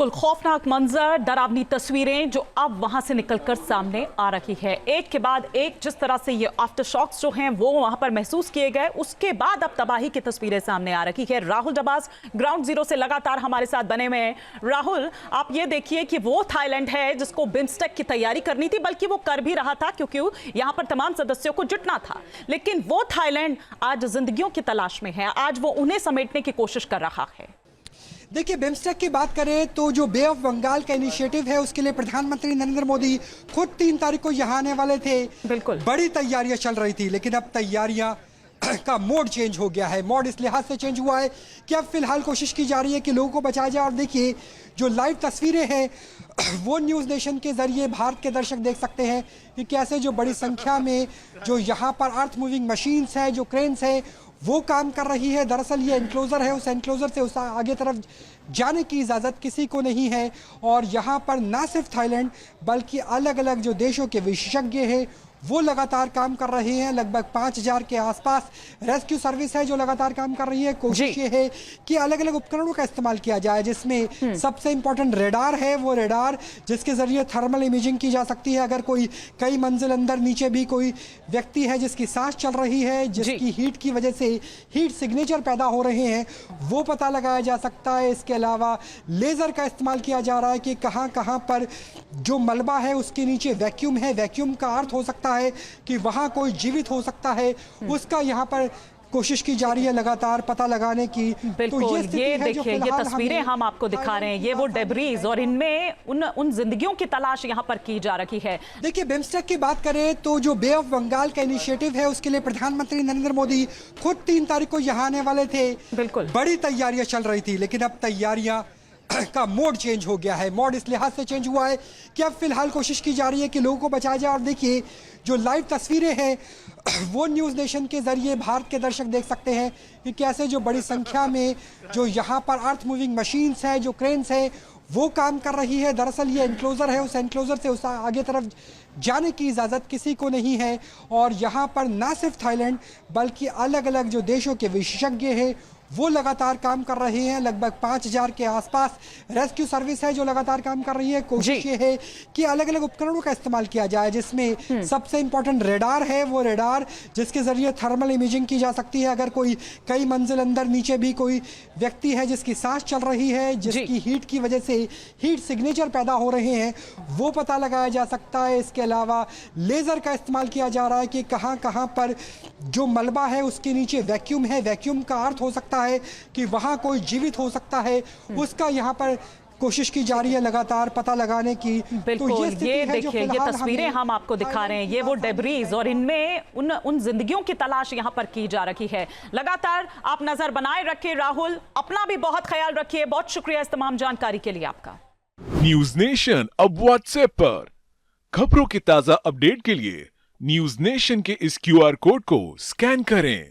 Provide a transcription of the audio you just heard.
बिल्कुल खौफनाक मंजर, डरावनी तस्वीरें जो अब वहां से निकलकर सामने आ रही है। एक के बाद एक जिस तरह से ये आफ्टर शॉक्स जो हैं वो वहां पर महसूस किए गए, उसके बाद अब तबाही की तस्वीरें सामने आ रही है। राहुल जबाज ग्राउंड जीरो से लगातार हमारे साथ बने हुए हैं। राहुल, आप ये देखिए कि वो थाईलैंड है जिसको बिम्स्टेक की तैयारी करनी थी, बल्कि वो कर भी रहा था क्योंकि यहाँ पर तमाम सदस्यों को जुटना था। लेकिन वो थाईलैंड आज जिंदगियों की तलाश में है, आज वो उन्हें समेटने की कोशिश कर रहा है। देखिए, बिम्स्टेक की बात करें तो जो बे ऑफ बंगाल का इनिशिएटिव है उसके लिए प्रधानमंत्री नरेंद्र मोदी खुद 3 तारीख को यहाँ आने वाले थे। बिल्कुल बड़ी तैयारियां चल रही थी, लेकिन अब तैयारियां का मोड चेंज हो गया है। मोड इस लिहाज से चेंज हुआ है कि अब फिलहाल कोशिश की जा रही है कि लोगों को बचाया जाए। और देखिए, जो लाइव तस्वीरें हैं वो न्यूज़ नेशन के जरिए भारत के दर्शक देख सकते हैं कि कैसे जो बड़ी संख्या में जो यहाँ पर अर्थ मूविंग मशीन्स है, जो क्रेन्स है, वो काम कर रही है। दरअसल ये एनक्लोजर है, उस एनक्लोजर से उस आगे तरफ जाने की इजाज़त किसी को नहीं है। और यहाँ पर ना सिर्फ थाईलैंड बल्कि अलग अलग जो देशों के विशेषज्ञ हैं वो लगातार काम कर रहे हैं। लगभग 5000 के आसपास रेस्क्यू सर्विस है जो लगातार काम कर रही है। कोशिश ये है कि अलग अलग उपकरणों का इस्तेमाल किया जाए, जिसमें सबसे इंपॉर्टेंट रेडार है। वो रेडार जिसके जरिए थर्मल इमेजिंग की जा सकती है। अगर कोई कई मंजिल अंदर नीचे भी कोई व्यक्ति है जिसकी सांस चल रही है, जिसकी हीट की वजह से हीट सिग्नेचर पैदा हो रहे हैं, वो पता लगाया जा सकता है। इसके अलावा लेज़र का इस्तेमाल किया जा रहा है कि कहाँ कहाँ पर जो मलबा है उसके नीचे वैक्यूम है। वैक्यूम का अर्थ हो सकता है कि वहां कोई जीवित हो सकता है, उसका यहाँ पर कोशिश की जा रही है लगातार पता लगाने की। बिल्कुल, तो ये देखिए, ये तस्वीरें हम आपको दिखा रहे हैं, ये वो डेब्रीज और इनमें उन जिंदगियों की तलाश यहाँ पर की जा रही है। देखिए, बिम्स्टेक की बात करें तो जो बे ऑफ बंगाल का इनिशिएटिव है उसके लिए प्रधानमंत्री नरेंद्र मोदी खुद 3 तारीख को यहाँ आने वाले थे। बिल्कुल बड़ी तैयारियां चल रही थी, लेकिन अब तैयारियां का मोड चेंज हो गया है। मोड इस लिहाज से चेंज हुआ है कि अब फिलहाल कोशिश की जा रही है कि लोगों को बचाया जाए। और देखिए, जो लाइव तस्वीरें हैं वो न्यूज़ नेशन के जरिए भारत के दर्शक देख सकते हैं कि कैसे जो बड़ी संख्या में जो यहाँ पर अर्थ मूविंग मशीन्स है, जो क्रेन्स है, वो काम कर रही है। दरअसल ये एनक्लोजर है, उस एनक्लोजर से उस आगे तरफ जाने की इजाज़त किसी को नहीं है। और यहाँ पर ना सिर्फ थाईलैंड बल्कि अलग अलग जो देशों के विशेषज्ञ हैं वो लगातार काम कर रहे हैं। लगभग 5000 के आसपास रेस्क्यू सर्विस है जो लगातार काम कर रही है। कोशिश ये है कि अलग अलग उपकरणों का इस्तेमाल किया जाए, जिसमें सबसे इंपॉर्टेंट रेडार है। वो रेडार जिसके जरिए थर्मल इमेजिंग की जा सकती है। अगर कोई कई मंजिल अंदर नीचे भी कोई व्यक्ति है जिसकी सांस चल रही है, जिसकी हीट की वजह से हीट सिग्नेचर पैदा हो रहे हैं, वो पता लगाया जा सकता है। इसके अलावा लेज़र का इस्तेमाल किया जा रहा है कि कहाँ कहाँ पर जो मलबा है उसके नीचे वैक्यूम है। वैक्यूम का अर्थ हो सकता है कि वहां कोई जीवित हो सकता है, उसका यहाँ पर कोशिश की जा रही है लगातार पता लगाने की। बिल्कुल, तो ये देखिए, ये तस्वीरें हम आपको दिखा रहे हैं, ये वो डेब्रीज और इनमें उन जिंदगियों की तलाश यहाँ पर की जा रही है। लगातार आप नजर बनाए रखिए। राहुल, अपना भी बहुत ख्याल रखिए। बहुत शुक्रिया इस तमाम जानकारी के लिए आपका। न्यूज़ नेशन अब व्हाट्सएप पर खबरों की ताजा अपडेट के लिए न्यूज़ नेशन के इस QR कोड को स्कैन करें।